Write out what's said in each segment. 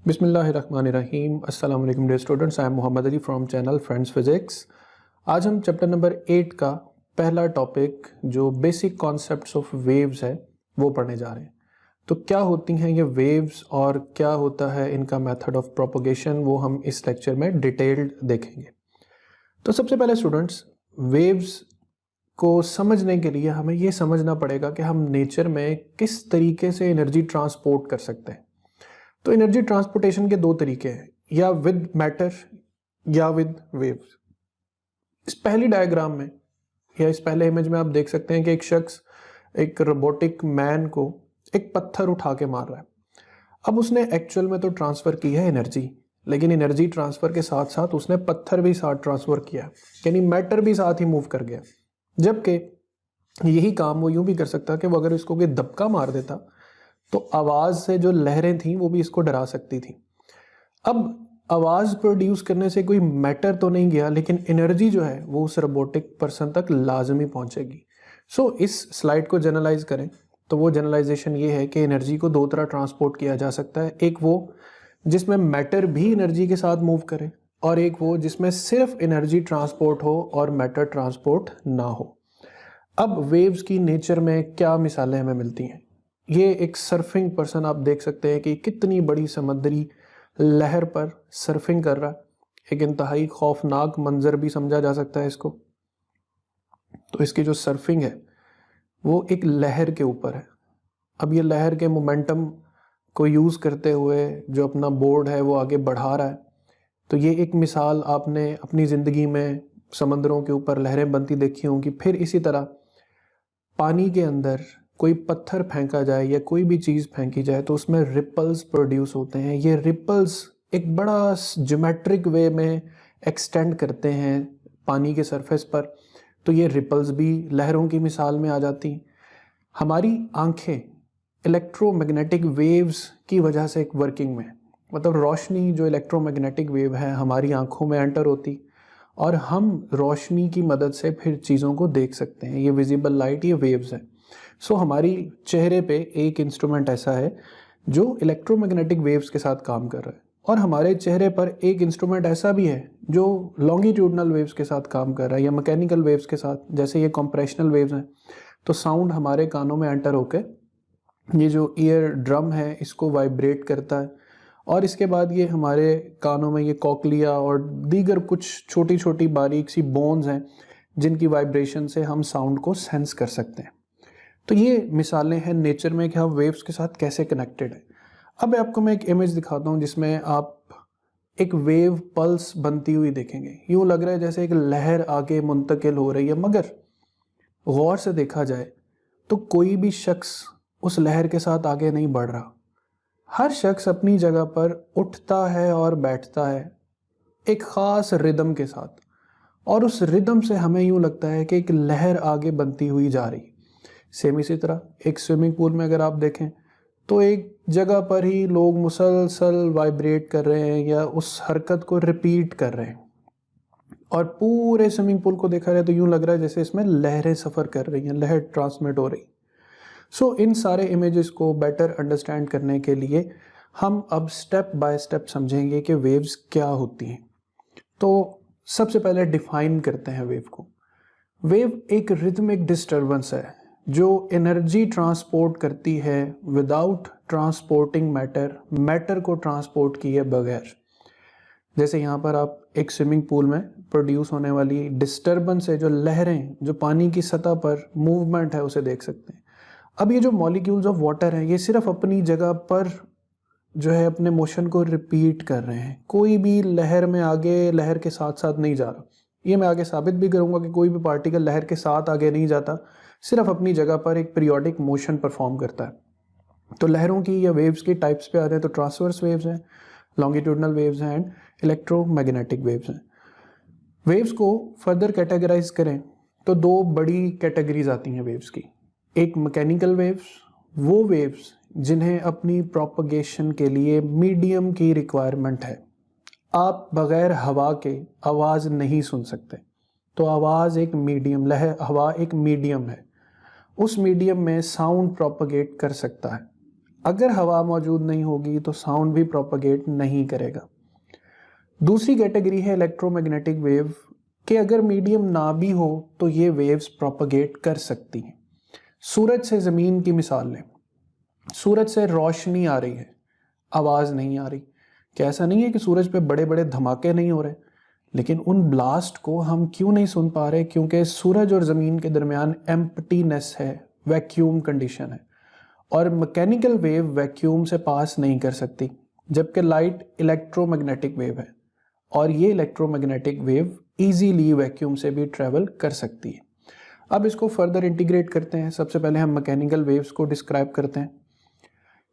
बिस्मिल्लाहिर्रहमानिर्रहीम। अस्सलाम वालेकुम dear students, I am Mohammed Ali from channel friends physics. आज हम चैप्टर नंबर 8 का पहला टॉपिक जो बेसिक कॉन्सेप्ट्स ऑफ वेव्स है वो पढ़ने जा रहे हैं। तो क्या होती हैं ये वेव्स और क्या होता है इनका मेथड ऑफ प्रोपगेशन, वो हम इस लेक्चर में डिटेल्ड देखेंगे। तो सबसे पहले स्टूडेंट्स, वेव्स को समझने के लिए हमें ये समझना पड़ेगा कि हम नेचर में किस तरीके से एनर्जी ट्रांसपोर्ट कर सकते हैं। तो एनर्जी ट्रांसपोर्टेशन के दो तरीके हैं, या विद मैटर या विद वेव्स। इस पहली डायग्राम में या इस पहले इमेज में आप देख सकते हैं कि एक शख्स एक रोबोटिक मैन को एक पत्थर उठा के मार रहा है। अब उसने एक्चुअल में तो ट्रांसफर की है एनर्जी, लेकिन एनर्जी ट्रांसफर के साथ साथ उसने पत्थर भी साथ ट्रांसफर किया, यानी मैटर भी साथ ही मूव कर गया। जबकि यही काम वो यूं भी कर सकता कि वो अगर इसको कोई दबका मार देता तो आवाज से जो लहरें थी वो भी इसको डरा सकती थी। अब आवाज प्रोड्यूस करने से कोई मैटर तो नहीं गया, लेकिन एनर्जी जो है वो उस रोबोटिक पर्सन तक लाजमी पहुंचेगी। सो इस स्लाइड को जनरलाइज करें तो वो जनरलाइजेशन ये है कि एनर्जी को दो तरह ट्रांसपोर्ट किया जा सकता है। एक वो जिसमें मैटर भी एनर्जी के साथ मूव करे, और एक वो जिसमें सिर्फ एनर्जी ट्रांसपोर्ट हो और मैटर ट्रांसपोर्ट ना हो। अब वेव्स की नेचर में क्या मिसालें हमें मिलती हैं। ये एक सर्फिंग पर्सन आप देख सकते हैं कि कितनी बड़ी समुद्री लहर पर सर्फिंग कर रहा है। एक इंतहाई खौफनाक मंजर भी समझा जा सकता है इसको। तो इसकी जो सर्फिंग है वो एक लहर के ऊपर है। अब ये लहर के मोमेंटम को यूज़ करते हुए जो अपना बोर्ड है वो आगे बढ़ा रहा है। तो ये एक मिसाल आपने अपनी ज़िंदगी में समंदरों के ऊपर लहरें बनती देखी होंगी। फिर इसी तरह पानी के अंदर कोई पत्थर फेंका जाए या कोई भी चीज़ फेंकी जाए तो उसमें रिपल्स प्रोड्यूस होते हैं। ये रिपल्स एक बड़ा ज्योमेट्रिक वे में एक्सटेंड करते हैं पानी के सरफेस पर। तो ये रिपल्स भी लहरों की मिसाल में आ जाती हैं। हमारी आंखें इलेक्ट्रोमैग्नेटिक वेव्स की वजह से एक वर्किंग में, मतलब रोशनी जो इलेक्ट्रोमैग्नेटिक वेव है हमारी आंखों में एंटर होती और हम रोशनी की मदद से फिर चीज़ों को देख सकते हैं। ये विजिबल लाइट, ये वेव्स है। सो हमारी चेहरे पे एक इंस्ट्रूमेंट ऐसा है जो इलेक्ट्रोमैग्नेटिक वेव्स के साथ काम कर रहा है, और हमारे चेहरे पर एक इंस्ट्रूमेंट ऐसा भी है जो लॉन्गिट्यूडनल वेव्स के साथ काम कर रहा है या मैकेनिकल वेव्स के साथ, जैसे ये कॉम्प्रेशनल वेव्स हैं। तो साउंड हमारे कानों में एंटर होकर ये जो ईयर ड्रम है इसको वाइब्रेट करता है, और इसके बाद ये हमारे कानों में ये कॉकलिया और दीगर कुछ छोटी छोटी बारीक सी बोन्स हैं जिनकी वाइब्रेशन से हम साउंड को सेंस कर सकते हैं। तो ये मिसालें हैं नेचर में कि हम वेव्स के साथ कैसे कनेक्टेड है। अब आपको मैं एक इमेज दिखाता हूँ जिसमें आप एक वेव पल्स बनती हुई देखेंगे। यूँ लग रहा है जैसे एक लहर आगे मुंतकिल हो रही है, मगर गौर से देखा जाए तो कोई भी शख्स उस लहर के साथ आगे नहीं बढ़ रहा। हर शख्स अपनी जगह पर उठता है और बैठता है एक ख़ास रिदम के साथ, और उस रिदम से हमें यूँ लगता है कि एक लहर आगे बनती हुई जा रही। सेम इसी तरह एक स्विमिंग पूल में अगर आप देखें तो एक जगह पर ही लोग मुसलसल वाइब्रेट कर रहे हैं या उस हरकत को रिपीट कर रहे हैं, और पूरे स्विमिंग पूल को देखा जाए तो यूँ लग रहा है जैसे इसमें लहरें सफ़र कर रही हैं, लहर ट्रांसमिट हो रही। सो इन सारे इमेजेस को बेटर अंडरस्टैंड करने के लिए हम अब स्टेप बाय स्टेप समझेंगे कि वेव्स क्या होती हैं। तो सबसे पहले डिफाइन करते हैं वेव को। वेव एक रिदमिक डिस्टर्बेंस है जो एनर्जी ट्रांसपोर्ट करती है विदाउट ट्रांसपोर्टिंग मैटर, मैटर को ट्रांसपोर्ट किए बगैर। जैसे यहाँ पर आप एक स्विमिंग पूल में प्रोड्यूस होने वाली डिस्टर्बेंस है, जो लहरें, जो पानी की सतह पर मूवमेंट है, उसे देख सकते हैं। अब ये जो मॉलिक्यूल्स ऑफ वाटर हैं ये सिर्फ अपनी जगह पर जो है अपने मोशन को रिपीट कर रहे हैं। कोई भी लहर में आगे लहर के साथ साथ नहीं जा रहा। ये मैं आगे साबित भी करूँगा कि कोई भी पार्टिकल लहर के साथ आगे नहीं जाता, सिर्फ अपनी जगह पर एक पीरियोडिक मोशन परफॉर्म करता है। तो लहरों की या वेव्स की टाइप्स पे आते हैं तो ट्रांसवर्स वेव्स हैं, लॉन्गिट्यूडनल वेव्स हैं एंड इलेक्ट्रोमैग्नेटिक वेव्स हैं। वेव्स को फर्दर कैटेगराइज करें तो दो बड़ी कैटेगरीज आती हैं वेव्स की। एक मैकेनिकल वेव्स, वो वेव्स जिन्हें अपनी प्रोपगेशन के लिए मीडियम की रिक्वायरमेंट है। आप बगैर हवा के आवाज़ नहीं सुन सकते, तो आवाज़ एक मीडियम, लहर, हवा एक मीडियम है, उस मीडियम में साउंड प्रोपगेट कर सकता है। अगर हवा मौजूद नहीं होगी तो साउंड भी प्रोपगेट नहीं करेगा। दूसरी कैटेगरी है इलेक्ट्रोमैग्नेटिक वेव कि अगर मीडियम ना भी हो तो ये वेव्स प्रोपगेट कर सकती हैं। सूरज से ज़मीन की मिसाल लें। सूरज से रोशनी आ रही है, आवाज़ नहीं आ रही। क्या ऐसा नहीं है कि सूरज पे बड़े बड़े धमाके नहीं हो रहे, लेकिन उन ब्लास्ट को हम क्यों नहीं सुन पा रहे? क्योंकि सूरज और ज़मीन के दरमियान एम्प्टीनेस है, वैक्यूम कंडीशन है, और मैकेनिकल वेव वैक्यूम से पास नहीं कर सकती, जबकि लाइट इलेक्ट्रोमैग्नेटिक वेव है और ये इलेक्ट्रोमैग्नेटिक वेव इजीली वैक्यूम से भी ट्रैवल कर सकती है। अब इसको फर्दर इंटीग्रेट करते हैं। सबसे पहले हम मैकेनिकल वेव्स को डिस्क्राइब करते हैं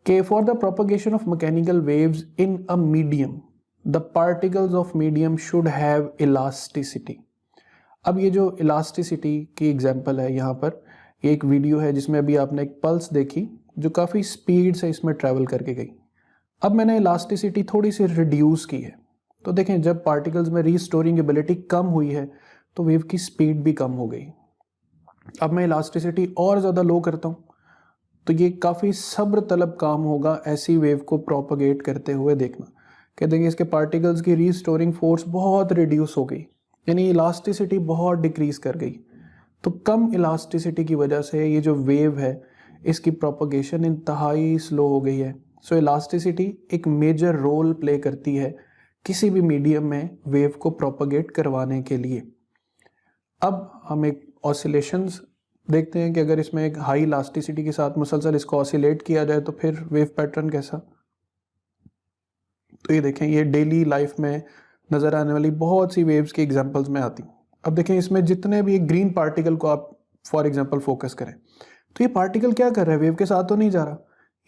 कि for the propagation of mechanical waves in a medium the particles of medium should have elasticity. अब ये जो इलास्टिसिटी की एग्जांपल है, यहाँ पर एक वीडियो है जिसमें अभी आपने एक पल्स देखी जो काफ़ी स्पीड से इसमें ट्रैवल करके गई। अब मैंने इलास्टिसिटी थोड़ी सी रिड्यूस की है, तो देखें जब पार्टिकल्स में रीस्टोरिंग एबिलिटी कम हुई है तो वेव की स्पीड भी कम हो गई। अब मैं इलास्टिसिटी और ज़्यादा लो करता हूँ तो ये काफ़ी सब्र तलब काम होगा ऐसी वेव को प्रोपगेट करते हुए देखना। कहते हैं कि इसके पार्टिकल्स की रीस्टोरिंग फोर्स बहुत रिड्यूस हो गई, यानी इलास्टिसिटी बहुत डिक्रीज कर गई। तो कम इलास्टिसिटी की वजह से ये जो वेव है इसकी प्रोपगेशन इंतहाई स्लो हो गई है। सो इलास्टिसिटी एक मेजर रोल प्ले करती है किसी भी मीडियम में वेव को प्रोपगेट करवाने के लिए। अब हम एक ऑसिलेशंस देखते हैं कि अगर इसमें एक हाई इलास्टिसिटी के साथ मुसलसल इसको ऑसिलेट किया जाए तो फिर वेव पैटर्न कैसा। तो ये देखें, ये डेली लाइफ में नज़र आने वाली बहुत सी वेव्स की एग्जांपल्स में आती। अब देखें इसमें जितने भी एक ग्रीन पार्टिकल को आप फॉर एग्जांपल फोकस करें तो ये पार्टिकल क्या कर रहा है? वेव के साथ तो नहीं जा रहा,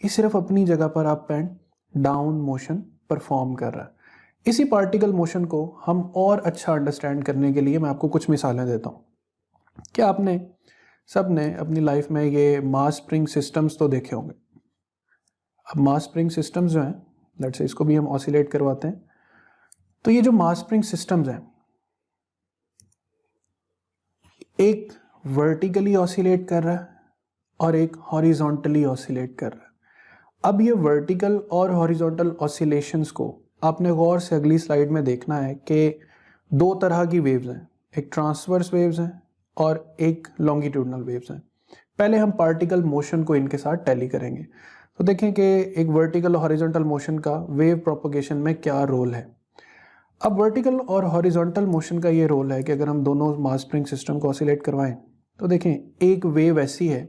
ये सिर्फ अपनी जगह पर up and down motion perform कर रहा है। इसी पार्टिकल मोशन को हम और अच्छा अंडरस्टैंड करने के लिए मैं आपको कुछ मिसालें देता हूँ। क्या आपने सब ने अपनी लाइफ में ये मास स्प्रिंग सिस्टम्स तो देखे होंगे। अब मास स्प्रिंग सिस्टम्स जो हैं, लेट्स से इसको भी हम ऑसिलेट करवाते हैं, तो ये जो मास स्प्रिंग सिस्टम्स हैं एक वर्टिकली ऑसिलेट कर रहा है और एक हॉरिजॉन्टली ऑसिलेट कर रहा है। अब ये वर्टिकल और हॉरिजॉन्टल ऑसिलेशंस को आपने गौर से अगली स्लाइड में देखना है कि दो तरह की वेव्स हैं, एक ट्रांसवर्स वेव्स हैं और एक लॉन्गिट्यूडनल वेव्स हैं। पहले हम पार्टिकल मोशन को इनके साथ टैली करेंगे। तो देखें कि एक वर्टिकल और हॉरिजॉन्टल मोशन का वेव प्रोपगेशन में क्या रोल है। अब वर्टिकल और हॉरिजॉन्टल मोशन का ये रोल है कि अगर हम दोनों मास स्प्रिंग सिस्टम को ऑसिलेट करवाएं तो देखें एक वेव ऐसी है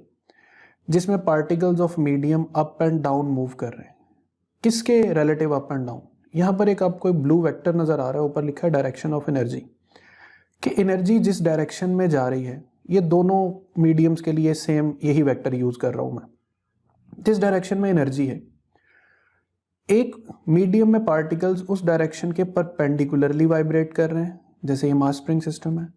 जिसमें particles of medium up and down move कर रहे हैं। किसके रिलेटिव अप एंड डाउन? यहाँ पर एक आपको एक ब्लू वेक्टर नज़र आ रहा है, ऊपर लिखा है डायरेक्शन ऑफ एनर्जी, कि एनर्जी जिस डायरेक्शन में जा रही है, ये दोनों मीडियम्स के लिए सेम यही वेक्टर यूज़ कर रहा हूँ मैं। जिस डायरेक्शन में एनर्जी है, एक मीडियम में पार्टिकल्स उस डायरेक्शन के परपेंडिकुलरली वाइब्रेट कर रहे हैं, जैसे ये मास स्प्रिंग सिस्टम है,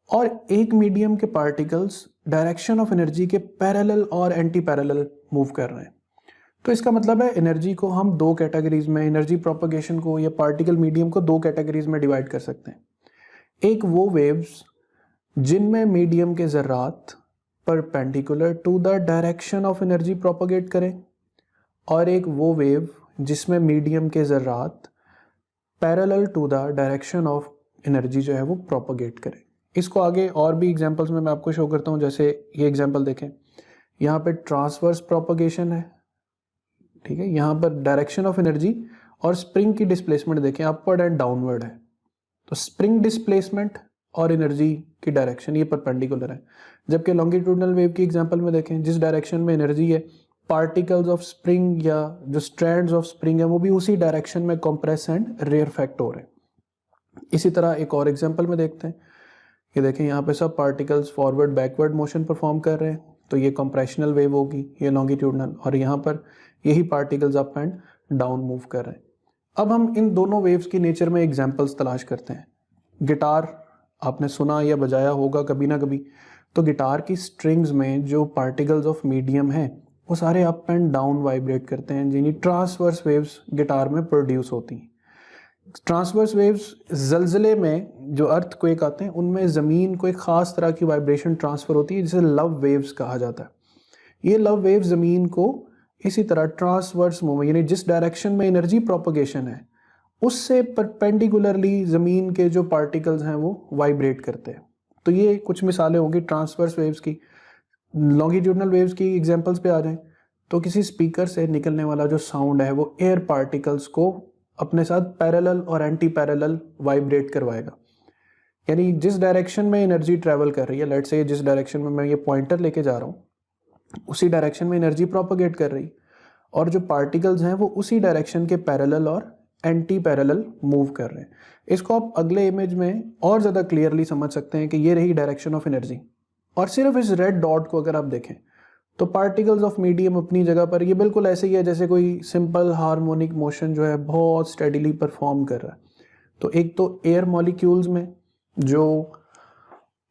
और एक मीडियम के पार्टिकल्स डायरेक्शन ऑफ एनर्जी के पैरेलल और एंटी पैरेलल मूव कर रहे हैं। तो इसका मतलब है एनर्जी को हम दो कैटेगरीज में, एनर्जी प्रोपगेशन को या पार्टिकल मीडियम को दो कैटेगरीज में डिवाइड कर सकते हैं। एक वो वेव्स जिनमें मीडियम के ज़र्रात perpendicular to the direction of energy propagate करें, और एक वो वेव जिसमें मीडियम के ज़र्रात parallel to the direction of energy जो है वो प्रोपगेट करें। इसको आगे और भी एग्जांपल्स में मैं आपको शो करता हूँ। जैसे ये एग्जांपल देखें, यहाँ पे ट्रांसवर्स प्रोपगेशन है, ठीक है, यहाँ पर डायरेक्शन ऑफ एनर्जी और स्प्रिंग की डिस्प्लेसमेंट देखें, अपवर्ड एंड डाउनवर्ड है। तो स्प्रिंग डिस्प्लेसमेंट और एनर्जी की डायरेक्शन ये परपेंडिकुलर है। जबकि लॉन्गिट्यूडनल वेव की एग्जांपल में देखें, जिस डायरेक्शन में एनर्जी है, पार्टिकल्स ऑफ स्प्रिंग या जो स्ट्रैंड्स ऑफ स्प्रिंग है वो भी उसी डायरेक्शन में कंप्रेस एंड रेयरफेक्ट हो रहे हैं। इसी तरह एक और एग्जांपल में देखते हैं, ये देखें यहाँ पे सब particles forward backward motion perform कर रहे हैं, तो ये कंप्रेशनल वेव होगी, ये लॉन्गिट्यूडनल, और यहाँ पर यही particles up and down move कर रहे हैं। अब हम इन दोनों वेव्स की नेचर में एग्जांपल्स तलाश करते हैं। गिटार आपने सुना या बजाया होगा कभी ना कभी, तो गिटार की स्ट्रिंग्स में जो पार्टिकल्स ऑफ मीडियम है वो सारे अप एंड डाउन वाइब्रेट करते हैं, जिन्हें ट्रांसवर्स वेव्स गिटार में प्रोड्यूस होती हैं। ट्रांसवर्स वेव्स जलजले में जो अर्थक्वेक आते हैं उनमें ज़मीन को एक ख़ास तरह की वाइब्रेशन ट्रांसफ़र होती है जिसे लव वेव्स कहा जाता है। ये लव वेव्स ज़मीन को इसी तरह ट्रांसवर्स मूवमेंट यानी जिस डायरेक्शन में एनर्जी प्रोपगेशन है उससे परपेंडिकुलरली ज़मीन के जो पार्टिकल्स हैं वो वाइब्रेट करते हैं। तो ये कुछ मिसालें होंगी ट्रांसवर्स वेव्स की। लॉन्गिट्यूडनल वेव्स की एग्जांपल्स पे आ जाएं तो किसी स्पीकर से निकलने वाला जो साउंड है वो एयर पार्टिकल्स को अपने साथ पैरेलल और एंटी पैरेलल वाइब्रेट करवाएगा। यानी जिस डायरेक्शन में एनर्जी ट्रैवल कर रही है, लेट्स से जिस डायरेक्शन में मैं ये पॉइंटर लेके जा रहा हूँ उसी डायरेक्शन में एनर्जी प्रोपगेट कर रही और जो पार्टिकल्स हैं वो उसी डायरेक्शन के पैरेलल और एंटी पैरेलल मूव कर रहे हैं। इसको आप अगले इमेज में और ज़्यादा क्लियरली समझ सकते हैं कि ये रही डायरेक्शन ऑफ एनर्जी। और सिर्फ इस रेड डॉट को अगर आप देखें तो पार्टिकल्स ऑफ मीडियम अपनी जगह पर ये बिल्कुल ऐसे ही है जैसे कोई सिंपल हार्मोनिक मोशन जो है बहुत स्टेडीली परफॉर्म कर रहा है। तो एक तो एयर मॉलिक्यूल्स में जो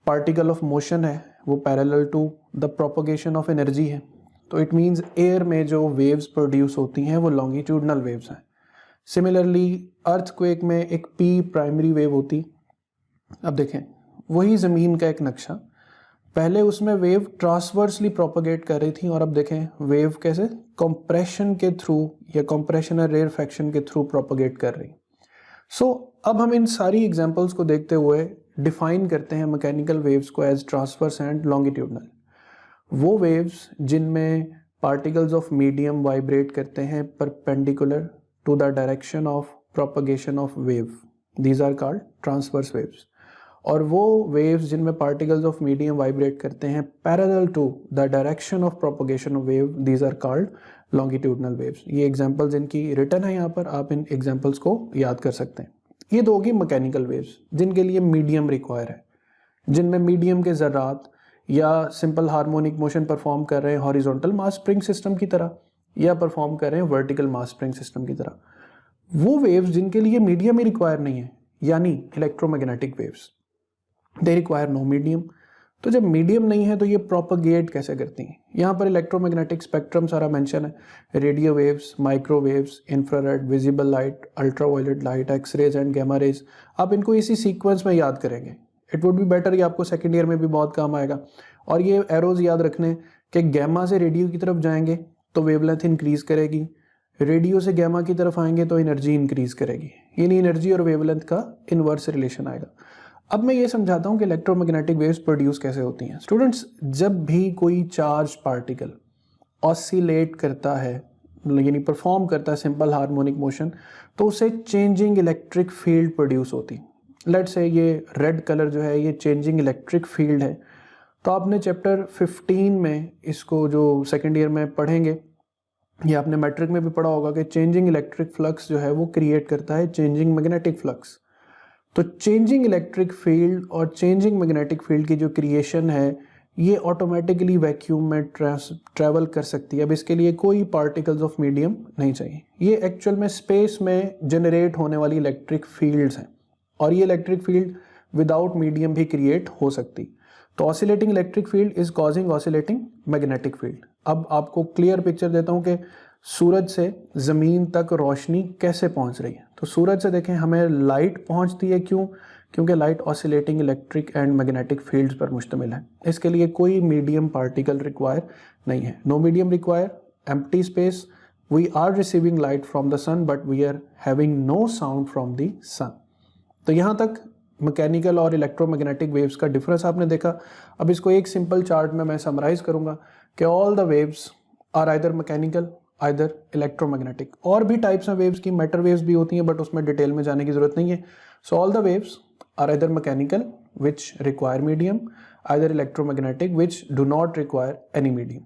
पार्टिकल ऑफ मोशन है वो parallel to the propagation of energy है। तो इट मीन्स एयर में जो वेव्स प्रोड्यूस होती हैं वो लॉन्गिट्यूडनल वेव्स हैं। सिमिलरली अर्थक्वेक में एक पी प्राइमरी वेव होती। अब देखें वही ज़मीन का एक नक्शा, पहले उसमें वेव ट्रांसवर्सली प्रोपगेट कर रही थी और अब देखें वेव कैसे कंप्रेशन के थ्रू या कंप्रेशन और रेयरफैक्शन के थ्रू प्रोपगेट कर रही। सो अब हम इन सारी एग्जांपल्स को देखते हुए डिफाइन करते हैं मैकेनिकल वेव्स को एज ट्रांसवर्स एंड लॉन्गिट्यूडनल। वो वेव्स जिनमें पार्टिकल्स ऑफ मीडियम वाइब्रेट करते हैं perpendicular to the direction of propagation of wave, these are called transverse waves। और वो waves जिनमें particles of medium vibrate करते हैं parallel to the direction of propagation of wave, these are called longitudinal waves। ये examples इनकी written है यहाँ पर, आप इन examples को याद कर सकते हैं। ये दो होगी mechanical waves जिनके लिए medium require है, जिनमें medium के ज़रात या simple harmonic motion perform कर रहे हैं horizontal mass spring system की तरह या परफॉर्म कर रहे हैं वर्टिकल मास स्प्रिंग सिस्टम की तरह। वो वेव्स जिनके लिए मीडियम ही रिक्वायर नहीं है यानी electromagnetic waves, they require no medium. तो जब मीडियम नहीं है तो ये प्रोपगेट कैसे करती हैं? यहाँ पर इलेक्ट्रोमैग्नेटिक स्पेक्ट्रम सारा मेंशन है, radio waves, microwaves, infrared, visible light, ultraviolet light, X-rays and gamma rays. आप इनको इसी सीक्वेंस में याद करेंगे, इट वुड बी बेटर, ये आपको सेकेंड ईयर में भी बहुत काम आएगा। और ये एरोज याद रखने कि गैमा से रेडियो की तरफ जाएंगे तो वेवलेंथ इंक्रीज करेगी, रेडियो से गैमा की तरफ आएंगे तो एनर्जी इंक्रीज करेगी, यानी एनर्जी और वेवलेंथ का इन्वर्स रिलेशन आएगा। अब मैं ये समझाता हूँ कि इलेक्ट्रोमैग्नेटिक वेव्स प्रोड्यूस कैसे होती हैं। स्टूडेंट्स, जब भी कोई चार्ज पार्टिकल ऑसिलेट करता है यानी परफॉर्म करता है सिंपल हार्मोनिक मोशन तो उसे चेंजिंग इलेक्ट्रिक फील्ड प्रोड्यूस होती। लेट्स से ये रेड कलर जो है ये चेंजिंग इलेक्ट्रिक फील्ड है। तो आपने चैप्टर 15 में इसको जो सेकेंड ईयर में पढ़ेंगे या आपने मैट्रिक में भी पढ़ा होगा कि चेंजिंग इलेक्ट्रिक फ्लक्स जो है वो क्रिएट करता है चेंजिंग मैग्नेटिक फ्लक्स। तो चेंजिंग इलेक्ट्रिक फील्ड और चेंजिंग मैग्नेटिक फील्ड की जो क्रिएशन है ये ऑटोमेटिकली वैक्यूम में ट्रैवल कर सकती है। अब इसके लिए कोई पार्टिकल्स ऑफ मीडियम नहीं चाहिए, ये एक्चुअल में स्पेस में जनरेट होने वाली इलेक्ट्रिक फील्ड्स हैं और ये इलेक्ट्रिक फील्ड विदाउट मीडियम भी क्रिएट हो सकती। तो oscillating electric field is causing oscillating magnetic field. अब आपको क्लियर पिक्चर देता हूं कि सूरज से ज़मीन तक रोशनी कैसे पहुंच रही है। तो सूरज से देखें हमें लाइट पहुंचती है, क्यों? क्योंकि light oscillating electric and magnetic fields पर मुश्तमिल है। इसके लिए कोई मीडियम पार्टिकल रिक्वायर नहीं है, no medium require, empty space, we are receiving light from the sun but we are having no sound from the sun. तो यहाँ तक मैकेनिकल और इलेक्ट्रोमैग्नेटिक वेव्स का डिफरेंस आपने देखा। अब इसको एक सिंपल चार्ट में मैं समराइज करूंगा कि all the waves are either mechanical either electromagnetic. और भी टाइप्स हैं वेव्स की, मैटर वेव्स भी होती हैं बट उसमें डिटेल में जाने की जरूरत नहीं है। So all the waves are either mechanical which require medium, either electromagnetic which do not require any medium.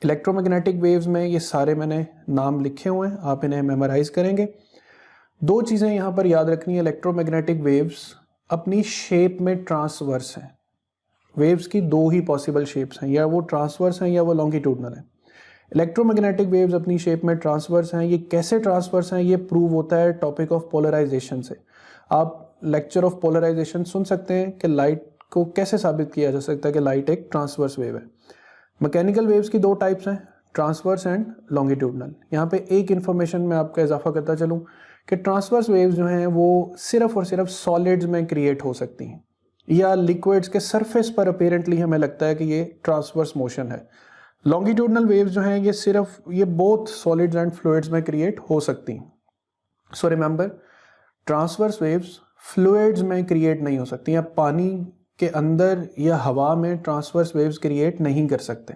Electromagnetic waves में ये सारे मैंने नाम लिखे हुए हैं, आप इन्हें मेमोराइज करेंगे। दो चीज़ें यहाँ पर याद रखनी है, इलेक्ट्रोमैग्नेटिक वेव्स अपनी शेप में ट्रांसवर्स हैं। वेव्स की दो ही पॉसिबल शेप्स हैं, या वो ट्रांसवर्स हैं या वो लॉन्गिट्यूडनल है। इलेक्ट्रोमैग्नेटिक वेव्स अपनी शेप में ट्रांसवर्स हैं। ये कैसे ट्रांसवर्स हैं ये प्रूव होता है टॉपिक ऑफ पोलराइजेशन से। आप लेक्चर ऑफ पोलराइजेशन सुन सकते हैं कि लाइट को कैसे साबित किया जा सकता है कि लाइट एक ट्रांसवर्स वेव है। मैकेनिकल वेव्स की दो टाइप्स हैं, ट्रांसवर्स एंड लॉन्गिट्यूडनल। यहाँ पे एक इन्फॉर्मेशन मैं आपका इजाफा करता चलूँ कि ट्रांसवर्स वेव्स जो हैं वो सिर्फ और सिर्फ सॉलिड्स में क्रिएट हो सकती हैं या लिक्विड्स के सरफेस पर अपेरेंटली हमें लगता है कि ये ट्रांसवर्स मोशन है। लॉन्गिट्यूडनल वेव्स जो हैं ये बोथ सॉलिड्स एंड फ्लूइड्स में क्रिएट हो सकती हैं। So remember, transverse waves fluids में क्रिएट नहीं हो सकती, या पानी के अंदर या हवा में ट्रांसवर्स वेव्स क्रिएट नहीं कर सकते।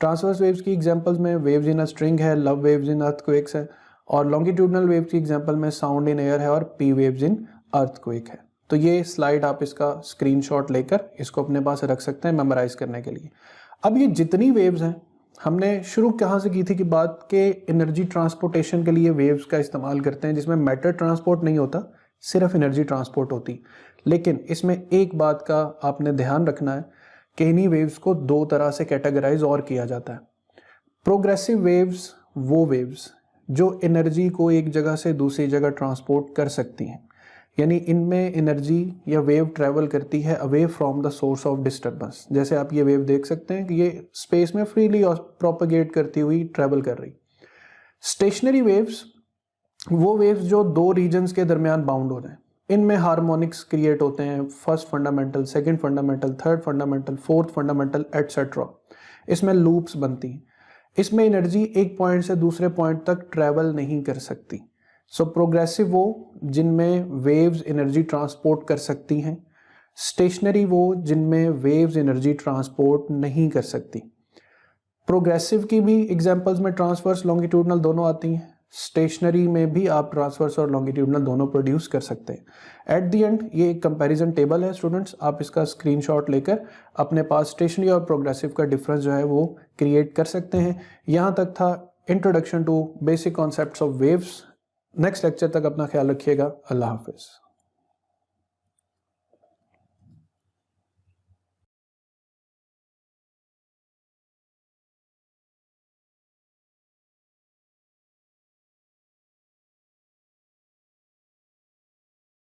ट्रांसवर्स वेव्स की एग्जांपल्स में वेव्स इन अ स्ट्रिंग है, लव वेव्स इन अर्थक्वेक्स है, और लॉन्गिट्यूडनल वेव्स की एग्जांपल में साउंड इन एयर है और पी वेव्स इन अर्थक्वेक है। तो ये स्लाइड आप इसका स्क्रीनशॉट लेकर इसको अपने पास रख सकते हैं मेमोराइज करने के लिए। अब ये जितनी वेव्स हैं, हमने शुरू कहाँ से की थी कि बात के एनर्जी ट्रांसपोर्टेशन के लिए वेव्स का इस्तेमाल करते हैं, जिसमें मैटर ट्रांसपोर्ट नहीं होता, सिर्फ एनर्जी ट्रांसपोर्ट होती। लेकिन इसमें एक बात का आपने ध्यान रखना है कि इन्हीं वेव्स को दो तरह से कैटेगराइज और किया जाता है। प्रोग्रेसिव वेव्स वो वेव्स जो एनर्जी को एक जगह से दूसरी जगह ट्रांसपोर्ट कर सकती हैं, यानी इनमें एनर्जी या वेव ट्रैवल करती है away from the source of disturbance. जैसे आप ये वेव देख सकते हैं कि ये स्पेस में फ्रीली प्रोपेगेट करती हुई ट्रैवल कर रही। स्टेशनरी वेव्स वो वेव्स जो दो रीजन्स के दरमियान बाउंड हो जाए, इनमें हार्मोनिक्स क्रिएट होते हैं, first fundamental, second fundamental, third fundamental, fourth fundamental etcetera. इसमें लूप्स बनती हैं। इसमें एनर्जी एक पॉइंट से दूसरे पॉइंट तक ट्रैवल नहीं कर सकती। सो प्रोग्रेसिव वो जिनमें वेव्स एनर्जी ट्रांसपोर्ट कर सकती हैं, स्टेशनरी वो जिनमें वेव्स एनर्जी ट्रांसपोर्ट नहीं कर सकती। प्रोग्रेसिव की भी एग्जांपल्स में ट्रांसवर्स लॉन्गिट्यूडनल दोनों आती हैं, स्टेशनरी में भी आप ट्रांसवर्स और लॉन्गिट्यूडनल दोनों प्रोड्यूस कर सकते हैं। एट दी एंड ये एक कंपैरिजन टेबल है स्टूडेंट्स, आप इसका स्क्रीनशॉट लेकर अपने पास स्टेशनरी और प्रोग्रेसिव का डिफरेंस जो है वो क्रिएट कर सकते हैं। यहाँ तक था introduction to basic concepts of waves. Next lecture तक अपना ख्याल रखिएगा। अल्लाह हाफिज़।